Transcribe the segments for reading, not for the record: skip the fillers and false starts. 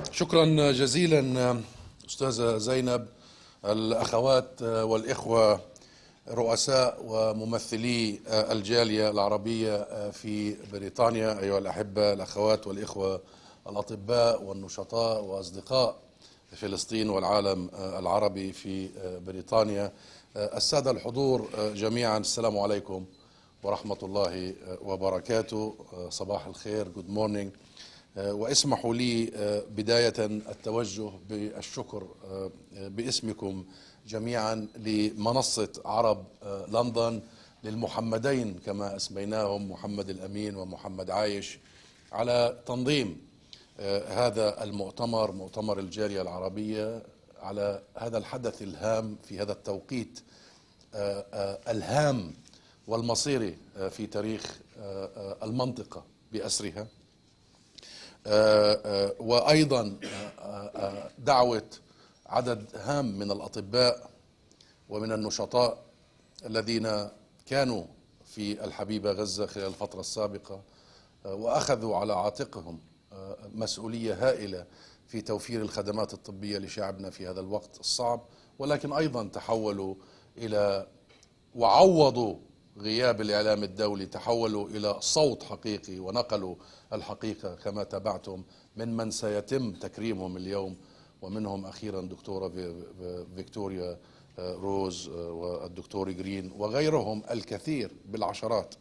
شكرا جزيلا أستاذة زينب. الأخوات والإخوة رؤساء وممثلي الجالية العربية في بريطانيا، أيها الأحبة الأخوات والإخوة الأطباء والنشطاء وأصدقاء فلسطين والعالم العربي في بريطانيا، السادة الحضور جميعا، السلام عليكم ورحمة الله وبركاته. صباح الخير، good morning. واسمحوا لي بداية التوجه بالشكر باسمكم جميعا لمنصة عرب لندن، للمحمدين كما اسميناهم، محمد الأمين ومحمد عايش، على تنظيم هذا المؤتمر، مؤتمر الجالية العربية، على هذا الحدث الهام في هذا التوقيت الهام والمصيري في تاريخ المنطقة بأسرها. وأيضا دعوة عدد هام من الأطباء ومن النشطاء الذين كانوا في الحبيبة غزة خلال الفترة السابقة وأخذوا على عاتقهم مسؤولية هائلة في توفير الخدمات الطبية لشعبنا في هذا الوقت الصعب، ولكن أيضا تحولوا إلى وعوضوا غياب الإعلام الدولي، تحولوا إلى صوت حقيقي ونقلوا الحقيقة كما تابعتم من سيتم تكريمهم اليوم، ومنهم أخيرا دكتورة فيكتوريا روز والدكتور جرين وغيرهم الكثير بالعشرات.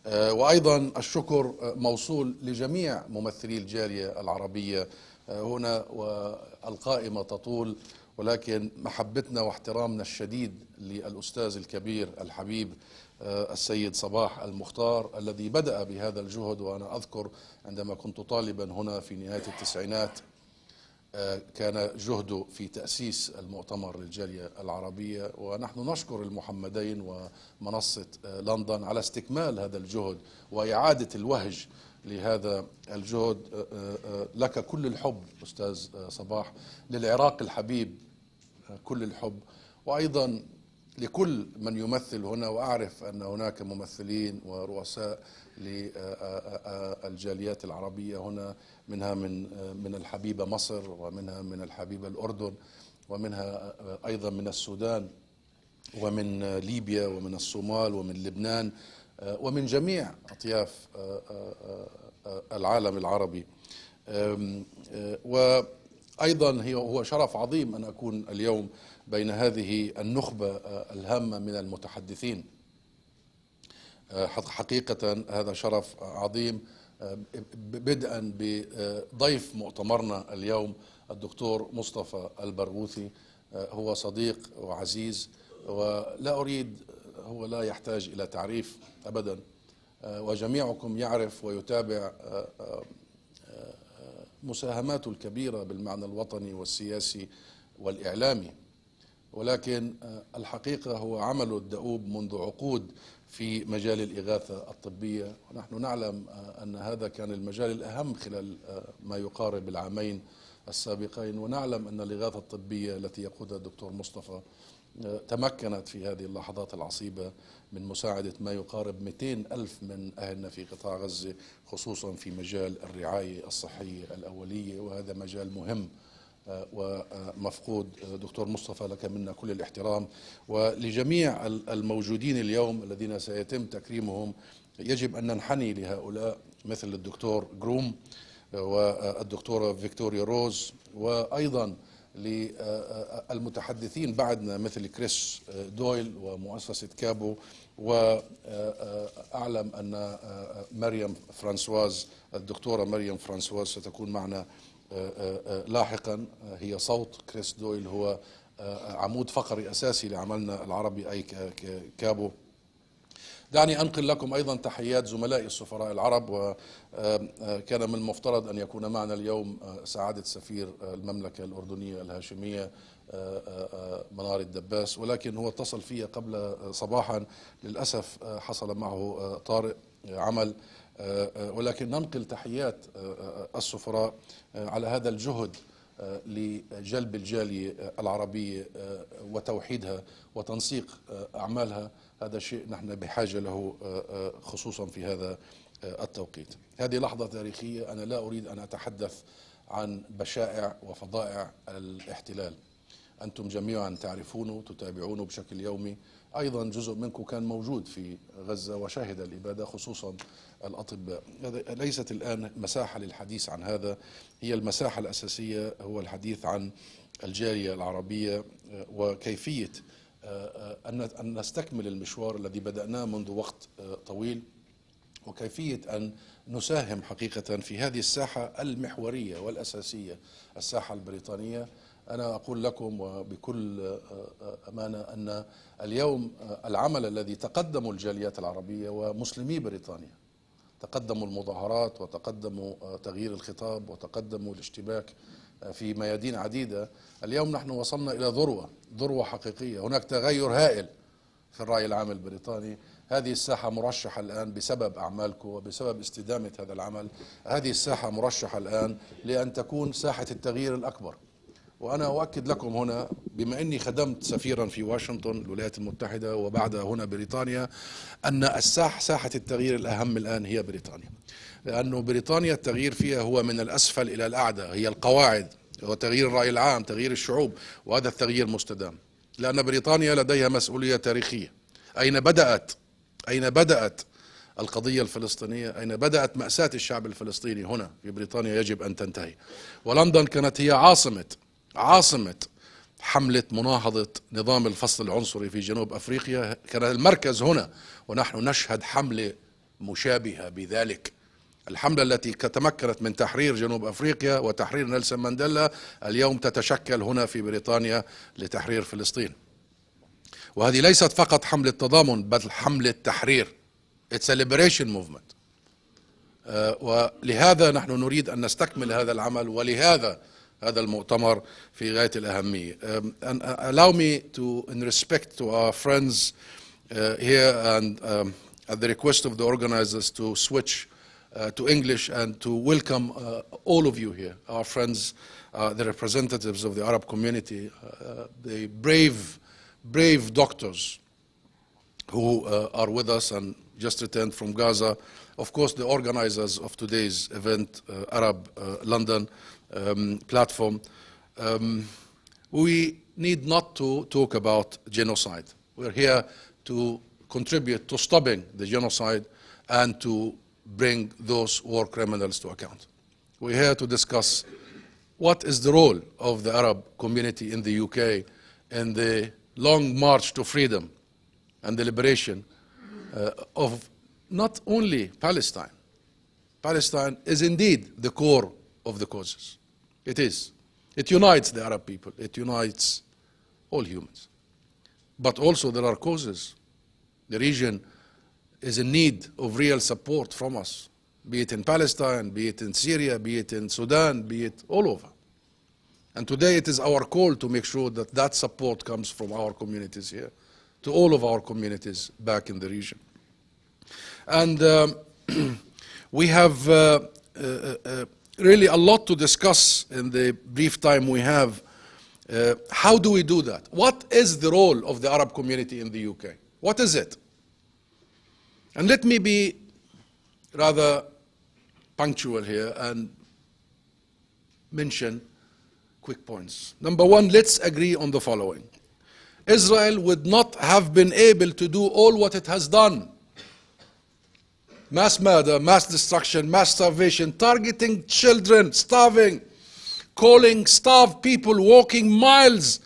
وأيضا الشكر موصول لجميع ممثلي الجالية العربية هنا، والقائمة تطول، ولكن محبتنا واحترامنا الشديد للأستاذ الكبير الحبيب السيد صباح المختار الذي بدأ بهذا الجهد. وأنا أذكر عندما كنت طالبا هنا في نهاية التسعينات كان جهده في تأسيس المؤتمر للجالية العربية، ونحن نشكر المحمدين ومنصة لندن على استكمال هذا الجهد وإعادة الوهج لهذا الجهد. لك كل الحب أستاذ صباح، للعراق الحبيب كل الحب، وأيضا لكل من يمثل هنا. وأعرف أن هناك ممثلين ورؤساء للجاليات العربية هنا، منها من الحبيبة مصر، ومنها من الحبيبة الأردن، ومنها أيضا من السودان، ومن ليبيا، ومن الصومال، ومن لبنان، ومن جميع أطياف العالم العربي. وأيضا هو شرف عظيم أن أكون اليوم بين هذه النخبة الهامة من المتحدثين. حقيقة هذا شرف عظيم، بدءا بضيف مؤتمرنا اليوم الدكتور مصطفى البرغوثي. هو صديق وعزيز، ولا أريد، هو لا يحتاج إلى تعريف أبدا، وجميعكم يعرف ويتابع مساهماته الكبيرة بالمعنى الوطني والسياسي والإعلامي، ولكن الحقيقة هو عمله الدؤوب منذ عقود في مجال الإغاثة الطبية، ونحن نعلم أن هذا كان المجال الأهم خلال ما يقارب العامين السابقين، ونعلم أن الإغاثة الطبية التي يقودها الدكتور مصطفى تمكنت في هذه اللحظات العصيبة من مساعدة ما يقارب 200 ألف من أهلنا في قطاع غزة، خصوصا في مجال الرعاية الصحية الأولية، وهذا مجال مهم ومفقود. دكتور مصطفى، لك منا كل الاحترام، ولجميع الموجودين اليوم الذين سيتم تكريمهم يجب أن ننحني لهؤلاء، مثل الدكتور جروم والدكتورة فيكتوريا روز، وأيضا للمتحدثين بعدنا مثل كريس دويل ومؤسسة كابو. وأعلم أن مريم فرانسواز، الدكتورة مريم فرانسواز ستكون معنا لاحقا. هي صوت كريس دويل، هو عمود فقري أساسي لعملنا العربي أي كابو. دعني أنقل لكم أيضا تحيات زملائي السفراء العرب، وكان من المفترض أن يكون معنا اليوم سعادة سفير المملكة الأردنية الهاشمية منار الدباس، ولكن هو اتصل في قبل صباحا، للأسف حصل معه طارئ عمل. ولكن ننقل تحيات السفراء على هذا الجهد لجلب الجالية العربية وتوحيدها وتنسيق أعمالها. هذا شيء نحن بحاجة له خصوصا في هذا التوقيت. هذه لحظة تاريخية، أنا لا أريد أن أتحدث عن بشائع وفظائع الاحتلال. أنتم جميعا تعرفونه، تتابعونه بشكل يومي. أيضا جزء منكم كان موجود في غزة وشاهد الإبادة، خصوصا الأطباء. ليست الآن مساحة للحديث عن هذا، هي المساحة الأساسية هو الحديث عن الجالية العربية وكيفية أن نستكمل المشوار الذي بدأناه منذ وقت طويل، وكيفية أن نساهم حقيقة في هذه الساحة المحورية والأساسية، الساحة البريطانية. أنا أقول لكم وبكل أمانة أن اليوم العمل الذي تقدموا الجاليات العربية ومسلمي بريطانيا، تقدموا المظاهرات وتقدموا تغيير الخطاب وتقدموا الاشتباك في ميادين عديدة. اليوم نحن وصلنا إلى ذروة حقيقية. هناك تغير هائل في الرأي العام البريطاني. هذه الساحة مرشحة الآن بسبب أعمالكم وبسبب استدامة هذا العمل، هذه الساحة مرشحة الآن لأن تكون ساحة التغيير الأكبر. وأنا أؤكد لكم هنا، بما أني خدمت سفيرا في واشنطن الولايات المتحدة وبعدها هنا بريطانيا، أن ساحة التغيير الأهم الآن هي بريطانيا، لأنه بريطانيا التغيير فيها هو من الأسفل إلى الأعلى، هي القواعد، هو تغيير الرأي العام، تغيير الشعوب، وهذا التغيير مستدام. لأن بريطانيا لديها مسؤولية تاريخية. أين بدأت القضية الفلسطينية؟ أين بدأت مأساة الشعب الفلسطيني؟ هنا في بريطانيا يجب أن تنتهي. ولندن كانت هي عاصمة حملة مناهضة نظام الفصل العنصري في جنوب أفريقيا، كان المركز هنا، ونحن نشهد حملة مشابهة بذلك. الحملة التي تمكنت من تحرير جنوب أفريقيا وتحرير نيلسون مانديلا اليوم تتشكل هنا في بريطانيا لتحرير فلسطين. وهذه ليست فقط حملة تضامن بل حملة تحرير. It's a liberation movement. ولهذا نحن نريد أن نستكمل هذا العمل، ولهذا هذا المؤتمر في غاية الأهمية. Allow me to, in respect to our friends here and at the request of the organizers, to switch to English and to welcome all of you here, our friends, the representatives of the Arab community, the brave doctors who are with us and just returned from Gaza. Of course, the organizers of today's event, Arab London platform. We need not to talk about genocide. We're here to contribute to stopping the genocide and to bring those war criminals to account. We're here to discuss what is the role of the Arab community in the UK in the long march to freedom and the liberation of not only Palestine. Palestine is indeed the core of the causes. It is. It unites the Arab people. It unites all humans. But also there are causes. The region is in need of real support from us, be it in Palestine, be it in Syria, be it in Sudan, be it all over. And today it is our call to make sure that that support comes from our communities here, to all of our communities back in the region. And we have really a lot to discuss in the brief time we have. How do we do that? What is the role of the Arab community in the UK? What is it? And let me be rather punctual here and mention quick points. Number one, let's agree on the following. Israel would not have been able to do all what it has done. Mass murder, mass destruction, mass starvation, targeting children, starving, calling starved people, walking miles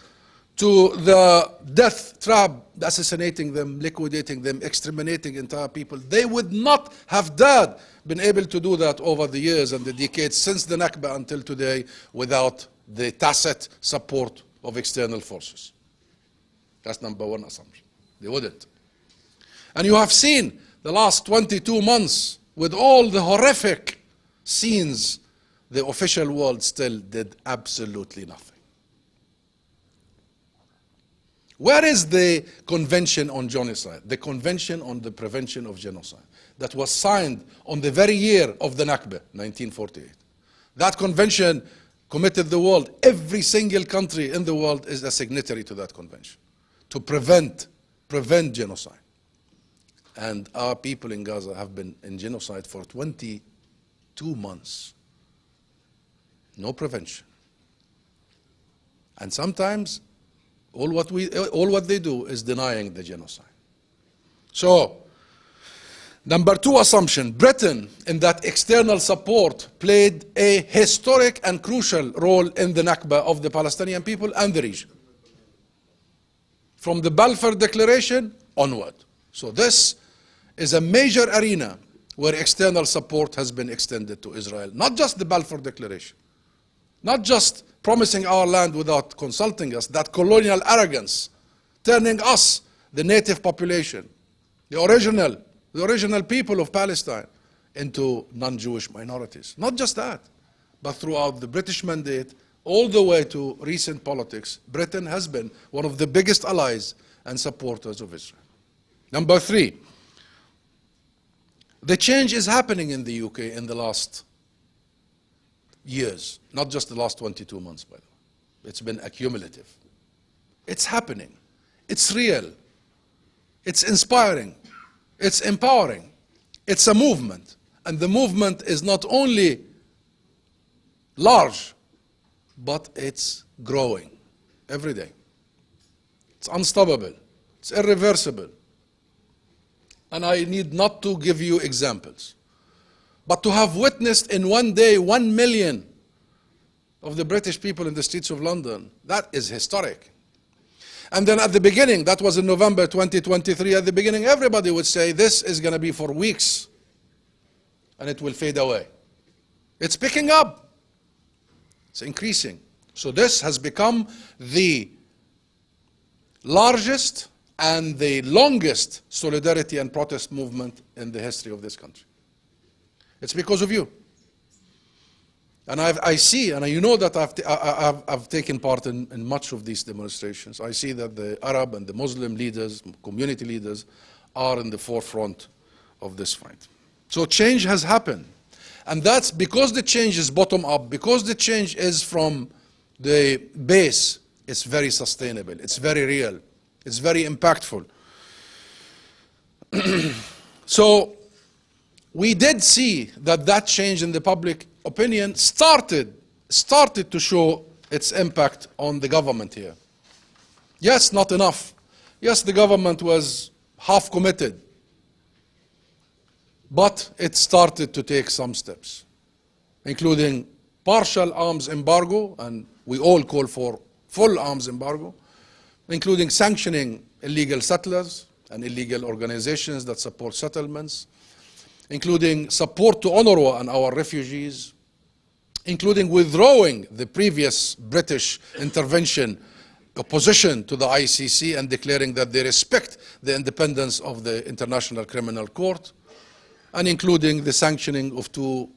to the death trap, assassinating them, liquidating them, exterminating entire people. They would not have been able to do that over the years and the decades since the Nakba until today without the tacit support of external forces. That's number one assumption. They wouldn't. And you have seen the last 22 months with all the horrific scenes, the official world still did absolutely nothing. Where is the Convention on Genocide, the Convention on the Prevention of Genocide, that was signed on the very year of the Nakba, 1948? That convention committed the world, every single country in the world is a signatory to that convention, to prevent genocide. And our people in Gaza have been in genocide for 22 months. no prevention. And sometimes all what they do is denying the genocide. So, number two assumption, Britain in that external support played a historic and crucial role in the Nakba of the Palestinian people and the region. From the Balfour Declaration onward. So this is a major arena where external support has been extended to Israel. Not just the Balfour Declaration. Not just promising our land without consulting us, that colonial arrogance, turning us, the native population, the original people of Palestine, into non-Jewish minorities. Not just that, but throughout the British mandate, all the way to recent politics, Britain has been one of the biggest allies and supporters of Israel. Number three, the change is happening in the UK in the last years, not just the last 22 months, by the way. It's been accumulative. It's happening. It's real. It's inspiring. It's empowering. It's a movement. And the movement is not only large, but it's growing every day. It's unstoppable. It's irreversible. And I need not to give you examples. But to have witnessed in one day 1 million of the British people in the streets of London, that is historic. And then at the beginning, that was in November 2023, at the beginning everybody would say this is going to be for weeks and it will fade away. It's picking up. It's increasing. So this has become the largest and the longest solidarity and protest movement in the history of this country. It's because of you. And I see, and you know that I've taken part in much of these demonstrations. I see that the Arab and the Muslim leaders, community leaders, are in the forefront of this fight. So change has happened. And that's because the change is bottom up, because the change is from the base. It's very sustainable, it's very real, it's very impactful. So we did see that change in the public opinion started to show its impact on the government here. Yes, not enough. Yes, the government was half committed. But it started to take some steps, including partial arms embargo, and we all call for full arms embargo, including sanctioning illegal settlers and illegal organizations that support settlements, including support to UNRWA and our refugees, including withdrawing the previous British intervention opposition to the ICC and declaring that they respect the independence of the International Criminal Court, and including the sanctioning of 2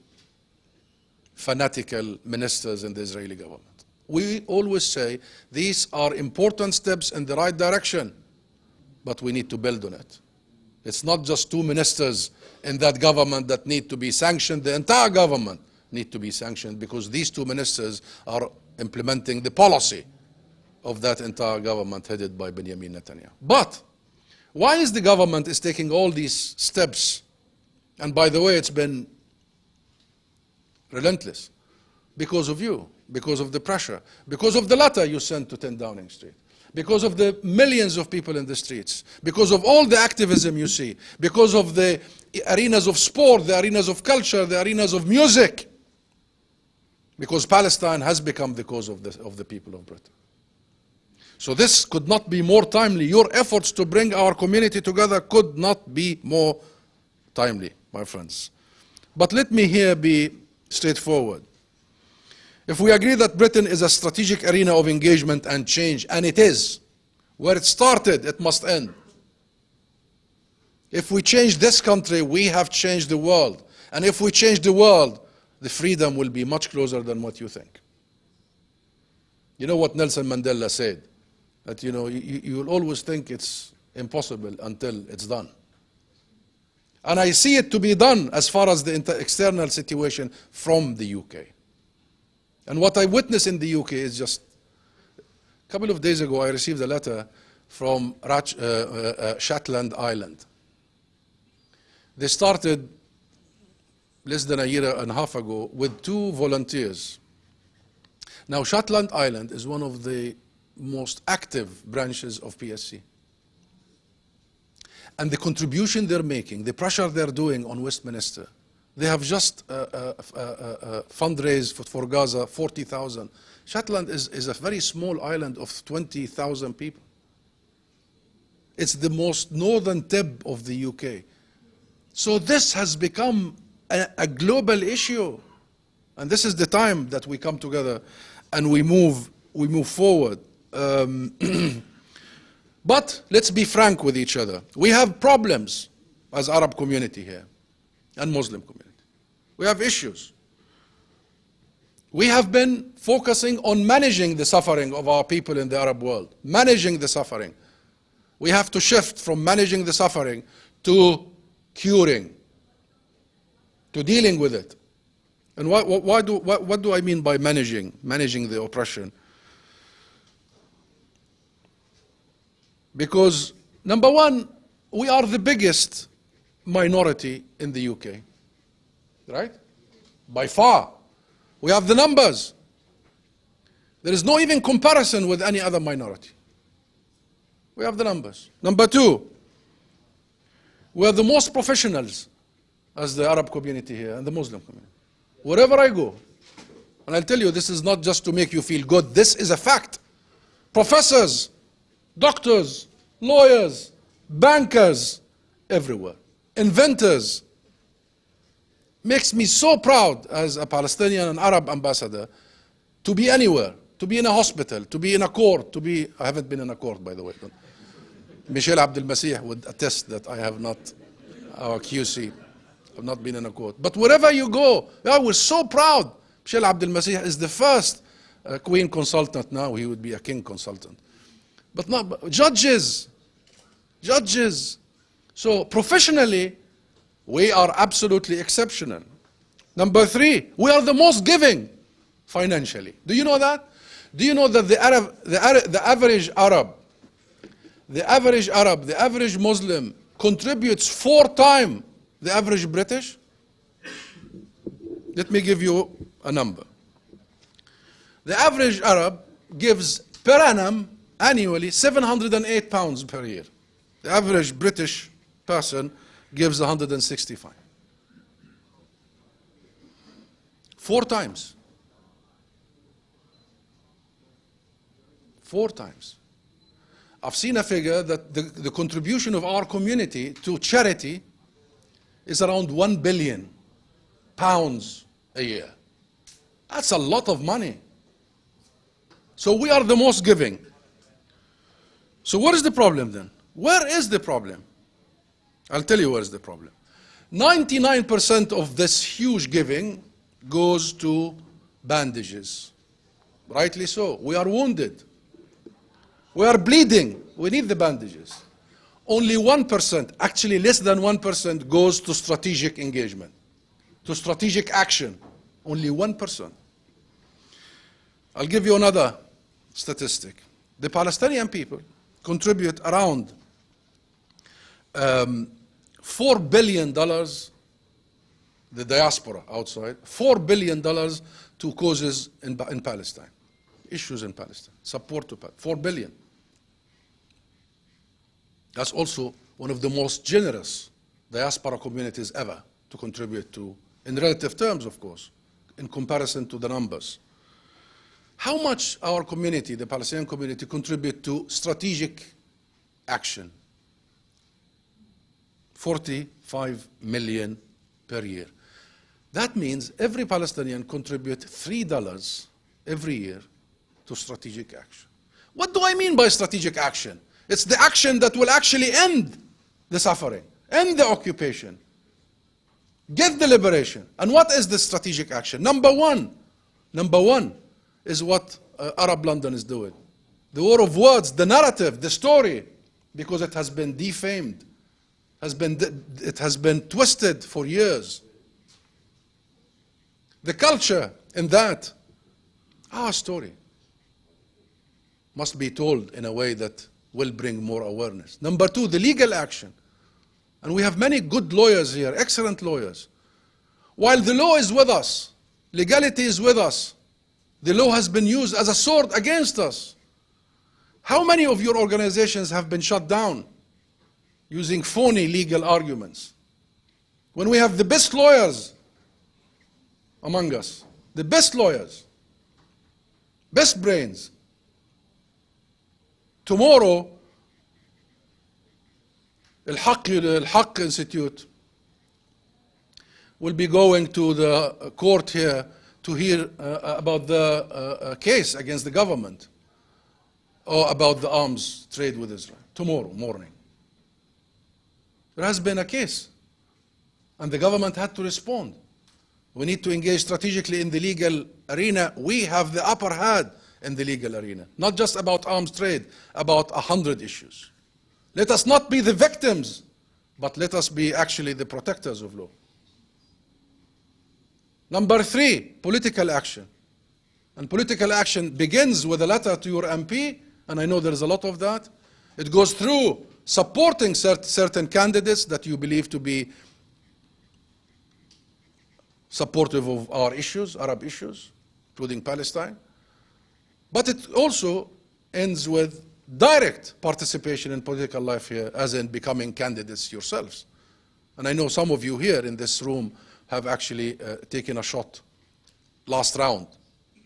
fanatical ministers in the Israeli government. We always say these are important steps in the right direction, but we need to build on it. It's not just 2 ministers in that government that need to be sanctioned. The entire government need to be sanctioned because these 2 ministers are implementing the policy of that entire government headed by Benjamin Netanyahu. But why is the government is taking all these steps? And by the way, it's been relentless because of you, because of the pressure, because of the letter you sent to 10 Downing Street, because of the millions of people in the streets, because of all the activism you see, because of the arenas of sport, the arenas of culture, the arenas of music, because Palestine has become the cause of the people of Britain. So this could not be more timely. Your efforts to bring our community together could not be more timely, my friends. But let me here be straightforward. If we agree that Britain is a strategic arena of engagement and change, and it is, where it started, it must end. If we change this country, we have changed the world. And if we change the world, the freedom will be much closer than what you think. You know what Nelson Mandela said? That you will always think it's impossible until it's done. And I see it to be done as far as the external situation from the UK. And what I witnessed in the UK is just, a couple of days ago I received a letter from Shetland Island. They started less than a year and a half ago with 2 volunteers Now, Shetland Island is one of the most active branches of PSC. And the contribution they're making, the pressure they're doing on Westminster, they have just fundraised for Gaza 40,000. Shetland is a very small island of 20,000 people. It's the most northern tip of the UK. So this has become a global issue. And this is the time that we come together and we move forward. But let's be frank with each other. We have problems as Arab community here and Muslim community. We have issues. We have been focusing on managing the suffering of our people in the Arab world, managing the suffering. We have to shift from managing the suffering to curing, to dealing with it. And what do I mean by managing the oppression? Because, number one, we are the biggest minority in the UK, right? By far. We have the numbers. There is no even comparison with any other minority. We have the numbers. Number two, we are the most professionals as the Arab community here and the Muslim community. Wherever I go, and I'll tell you, this is not just to make you feel good, this is a fact. Professors, doctors, lawyers, bankers, everywhere. Inventors. Makes me so proud as a Palestinian and Arab ambassador to be anywhere, to be in a hospital, to be in a court, I haven't been in a court, by the way. Michel Abdel Masih would attest that I have not, our QC, have not been in a court. But wherever you go, we're so proud. Michel Abdel Masih is the first Queen consultant. Now he would be a King consultant. But not judges. So professionally, we are absolutely exceptional. Number three, we are the most giving financially. Do you know that? Do you know that the average Arab, the average Muslim contributes 4 times the average British? Let me give you a number. The average Arab gives per annum, annually, 708 pounds per year. The average British person gives 165. 4 times. 4 times. I've seen a figure that the contribution of our community to charity is around 1 billion pounds a year. That's a lot of money. So we are the most giving. So what is the problem then? Where is the problem? I'll tell you where is the problem. 99% of this huge giving goes to bandages. Rightly so. We are wounded. We are bleeding. We need the bandages. Only 1%, actually less than 1%, goes to strategic engagement, to strategic action. Only 1%. I'll give you another statistic. The Palestinian people contribute around $4 billion, the diaspora outside, $4 billion to causes in Palestine, issues in Palestine, support to Palestine, $4 billion. That's also one of the most generous diaspora communities ever to contribute to, in relative terms, of course, in comparison to the numbers. How much our community, the Palestinian community, contribute to strategic action? 45 million per year. That means every Palestinian contributes $3 every year to strategic action. What do I mean by strategic action? It's the action that will actually end the suffering, end the occupation, get the liberation. And what is the strategic action? Number one is what Arab London is doing. The war of words, the narrative, the story, because it has been defamed, it has been twisted for years. The culture in that, our story, must be told in a way that will bring more awareness. Number two, the legal action. And we have many good lawyers here, excellent lawyers. While the law is with us, legality is with us, The law has been used as a sword against us. How many of your organizations have been shut down using phony legal arguments? When we have the best lawyers among us, the best lawyers, best brains. Tomorrow, الحق Institute will be going to the court here to hear about the case against the government or about the arms trade with Israel tomorrow morning. There has been a case, and the government had to respond. We need to engage strategically in the legal arena. We have the upper hand in the legal arena, not just about arms trade, about 100 issues. Let us not be the victims, but let us be actually the protectors of law. Number 3, political action. And political action begins with a letter to your MP, and I know there is a lot of that. It goes through supporting certain candidates that you believe to be supportive of our issues, Arab issues, including Palestine. But it also ends with direct participation in political life here, as in becoming candidates yourselves. And I know some of you here in this room have actually taken a shot last round.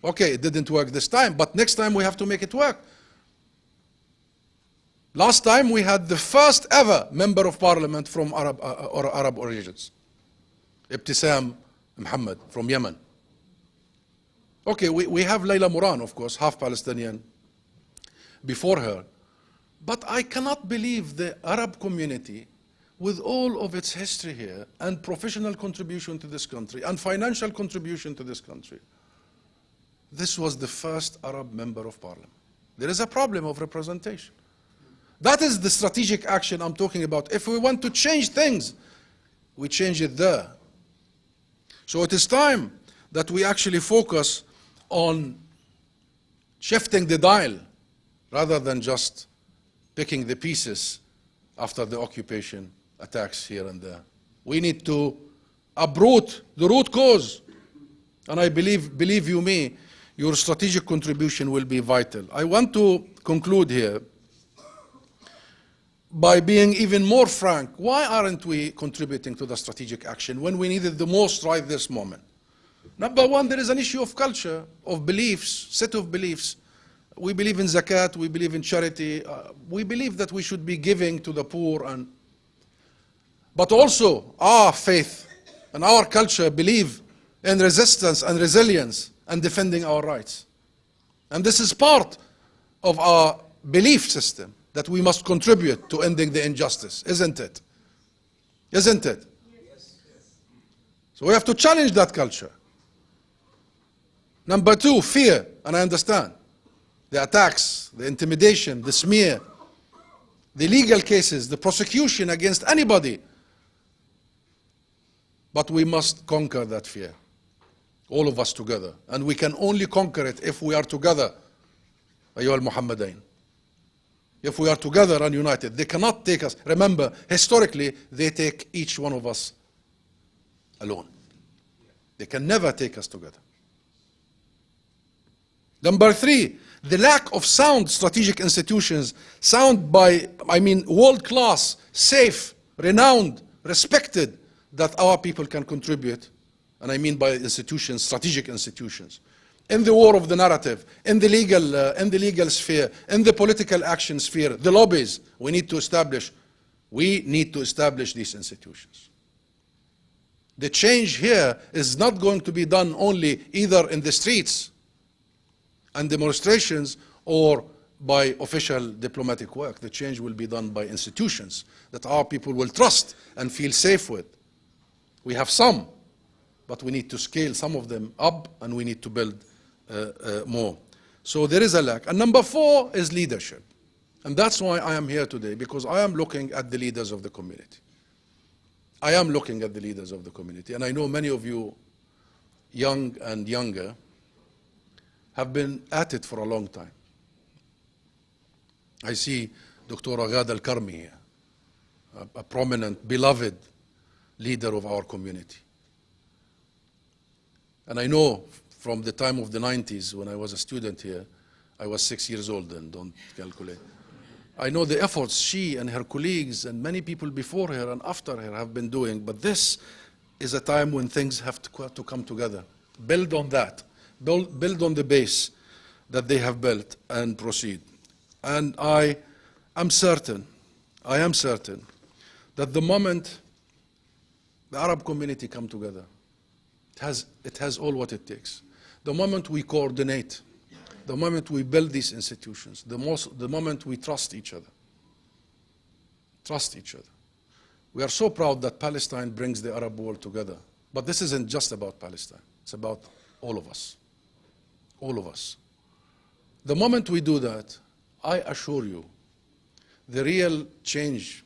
Okay, it didn't work this time, but next time we have to make it work. Last time we had the first ever member of parliament from Arab origins, Ibtisam Muhammad from Yemen. Okay, we have Layla Moran, of course, half Palestinian, before her. But I cannot believe the Arab community, with all of its history here and professional contribution to this country and financial contribution to this country, this was the first Arab member of parliament. There is a problem of representation. That is the strategic action I'm talking about. If we want to change things, we change it there. So it is time that we actually focus on shifting the dial rather than just picking the pieces after the occupation attacks here and there. We need to uproot the root cause. And I believe you me, your strategic contribution will be vital. I want to conclude here by being even more frank. Why aren't we contributing to the strategic action when we need it the most right this moment? Number one, there is an issue of culture, of beliefs, set of beliefs. We believe in zakat, we believe in charity, we believe that we should be giving to the poor, but also our faith and our culture believe in resistance and resilience and defending our rights. And this is part of our belief system, that we must contribute to ending the injustice, isn't it? Isn't it? Yes. So we have to challenge that culture. Number two, fear, and I understand. The attacks, the intimidation, the smear, the legal cases, the prosecution against anybody. But we must conquer that fear, all of us together. And we can only conquer it if we are together, أيها المحمدين. If we are together and united. They cannot take us. Remember, historically, they take each one of us alone. They can never take us together. Number three, the lack of sound strategic institutions, world-class, safe, renowned, respected, that our people can contribute, and I mean by institutions, strategic institutions, in the war of the narrative, in the legal sphere, in the political action sphere, the lobbies. We need to establish these institutions. The change here is not going to be done only either in the streets and demonstrations or by official diplomatic work. The change will be done by institutions that our people will trust and feel safe with. We have some, but we need to scale some of them up, and we need to build more. So there is a lack. And number four is leadership. And that's why I am here today, because I am looking at the leaders of the community. I am looking at the leaders of the community, and I know many of you, young and younger, have been at it for a long time. I see Dr. Agad Al-Karmi here, a prominent, beloved leader of our community. And I know from the time of the 90s when I was a student here. I was 6 years old then, don't calculate. I know the efforts she and her colleagues and many people before her and after her have been doing, but this is a time when things have to come together. Build on that. Build on the base that they have built and proceed. And I am certain that the moment the Arab community come together, it has all what it takes. The moment we coordinate, the moment we build these institutions, the moment we trust each other. Trust each other. We are so proud that Palestine brings the Arab world together. But this isn't just about Palestine. It's about all of us. All of us. The moment we do that, I assure you, the real change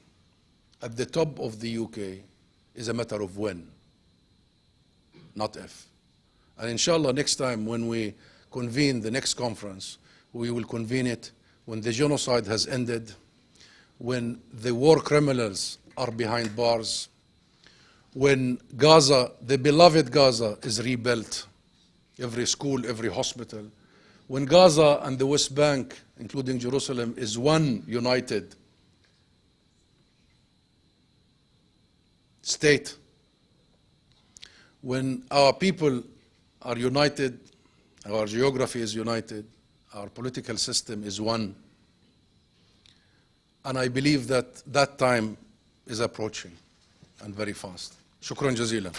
at the top of the UK is a matter of when, not if. And inshallah, next time when we convene the next conference, we will convene it when the genocide has ended, when the war criminals are behind bars, when Gaza, the beloved Gaza, is rebuilt, every school, every hospital, when Gaza and the West Bank, including Jerusalem, is one united state, when our people are united, our geography is united, our political system is one. And I believe that that time is approaching and very fast. Shukran jazilan.